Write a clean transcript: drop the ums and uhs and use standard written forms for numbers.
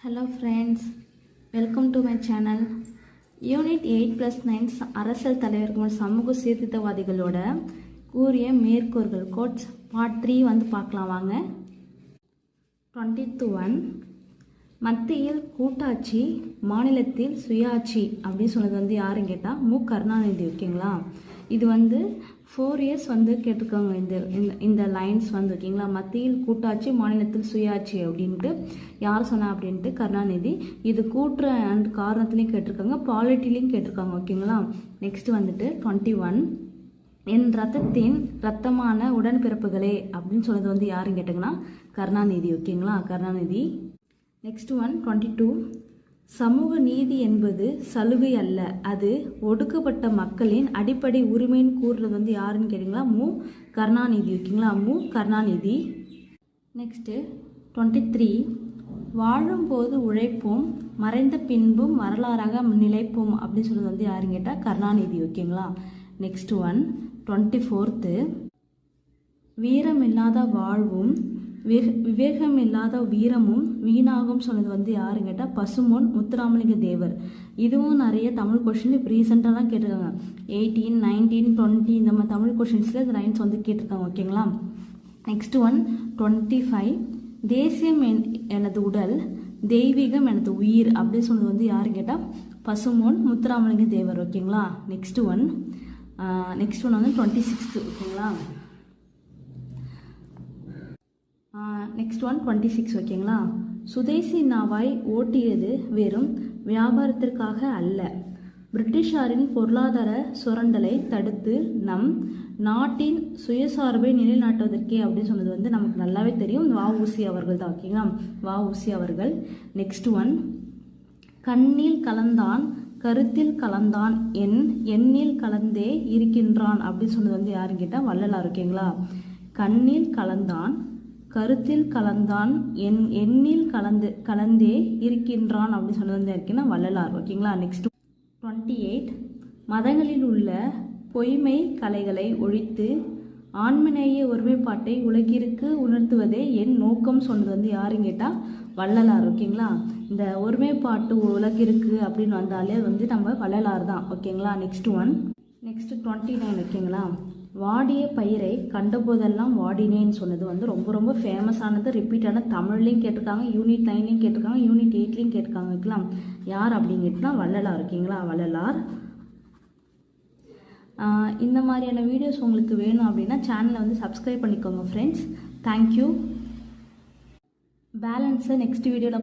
Hello friends, welcome to my channel. Unit 8+9 அரசியல் தலைவர்கள் சமூக சீர்திருத்தவாதிகளோட கூறிய மேற்கோள்கள் கோட்ஸ் பார்ட் 3 வந்து பார்க்கலாம் வாங்க. 21 மத்தியில் கூட்டாட்சி மாநிலத்தில் சுயாட்சி அப்படின்னு சொன்னது வந்து யாருன்னு கேட்டால் மு கருணாநிதி. ஓகேங்களா, இது வந்து 4 years வந்து கேட்டிருக்காங்க இந்த லைன்ஸ் வந்து. ஓகேங்களா, மத்தியில் கூட்டாட்சி மாநிலத்தில் சுயாட்சி அப்படின்ட்டு யார் சொன்னா அப்படின்ட்டு கருணாநிதி. இது கூட்டுற அண்ட் காரணத்துலையும் கேட்டிருக்காங்க, பாலிட்டிலையும் கேட்டிருக்காங்க. ஓகேங்களா, நெக்ஸ்ட் வந்துட்டு 21 என் ரத்தத்தின் ரத்தமான உடன்பிறப்புகளே அப்படின்னு சொன்னது வந்து யாருன்னு கேட்டிங்கன்னா கருணாநிதி. ஓகேங்களா, கருணாநிதி. நெக்ஸ்ட் 22 சமூக நீதி என்பது சலுகை அல்ல, அது ஒடுக்கப்பட்ட மக்களின் அடிப்படை உரிமைன்னு கூறுறது வந்து யாருன்னு கேட்டிங்களா மு கருணாநிதி. ஓகேங்களா, மு கருணாநிதி. நெக்ஸ்ட்டு 23 வாழும்போது உழைப்போம் மறைந்த பின்பும் வரலாறாக நிலைப்போம் அப்படின்னு சொல்கிறது வந்து யாருன்னு கேட்டால் கருணாநிதி. ஓகேங்களா, நெக்ஸ்ட் 24 வீரமில்லாத வாழ்வும் விவேகம் இல்லாத வீரமும் வீணாகும் சொன்னது வந்து யாருன்னு கேட்டால் பசும்பொன் முத்துராமலிங்க தேவர். இதுவும் நிறைய தமிழ் கொஷின் இப்போ ரீசெண்டாக தான் கேட்டிருக்காங்க. 18, 19, 20 இந்த மாதிரி தமிழ் கொஷின்ஸில் இந்த லைன்ஸ் வந்து கேட்டிருக்காங்க. ஓகேங்களா, நெக்ஸ்ட் 25 தேசியம் எனது உடல் தெய்வீகம் எனது உயிர் அப்படின்னு சொன்னது வந்து யாருன்னு கேட்டால் பசும்பொன் முத்துராமலிங்க தேவர். ஓகேங்களா, நெக்ஸ்ட் ஒன் வந்து 26. ஓகேங்களா, நெக்ஸ்ட் 26. ஓகேங்களா, சுதேசி நாவாய் ஓட்டியது வெறும் வியாபாரத்திற்காக அல்ல, பிரிட்டிஷாரின் பொருளாதார சுரண்டலை தடுத்து நம் நாட்டின் சுயசார்பை நிலைநாட்டுவதற்கே அப்படின்னு சொன்னது வந்து நமக்கு நல்லாவே தெரியும், வ.உ.சி. அவர்கள் தான். ஓகேங்களா, வ.உ.சி. அவர்கள். நெக்ஸ்ட் கண்ணில் கலந்தான் கருத்தில் கலந்தான் எண்ணில் கலந்தே இருக்கின்றான் அப்படின்னு சொன்னது வந்து யாருன்னு கேட்டால் வள்ளலார். ஓகேங்களா, கண்ணில் கலந்தான் கருத்தில் கலந்தான் எண்ணில் கலந்தே இருக்கின்றான் அப்படின்னு சொன்னது வந்து இருக்குன்னா வள்ளலார். ஓகேங்களா, நெக்ஸ்ட் 28 மதங்களில் உள்ள பொய்மை கலைகளை ஒழித்து ஆண்மநேய ஒருமைப்பாட்டை உலகிற்கு உணர்த்துவதே என் நோக்கம் சொன்னது வந்து யாருன்னு கேட்டால் வள்ளலார். ஓகேங்களா, இந்த ஒருமைப்பாட்டு உலகிற்கு அப்படின்னு வந்தாலே வந்து நம்ம வள்ளலார் தான். ஓகேங்களா, நெக்ஸ்ட் 29. ஓகேங்களா, வாடிய பயிரை கண்டபோதெல்லாம் வாடினேன்னு சொன்னது வந்து ரொம்ப ரொம்ப ஃபேமஸானது, ரிப்பீட்டான தமிழ்லையும் கேட்டிருக்காங்க, யூனிட் 9லையும் கேட்டிருக்காங்க, யூனிட் 8லையும் கேட்டிருக்காங்க. ஓகேங்களா, யார் அப்படின்னு கேட்டால் வள்ளலார். ஓகேங்களா, வள்ளலார். இந்த மாதிரியான வீடியோஸ் உங்களுக்கு வேணும் அப்படின்னா சேனலை வந்து சப்ஸ்கிரைப் பண்ணிக்கோங்க ஃப்ரெண்ட்ஸ். தேங்க்யூ. பேலன்ஸை நெக்ஸ்ட் வீடியோவில்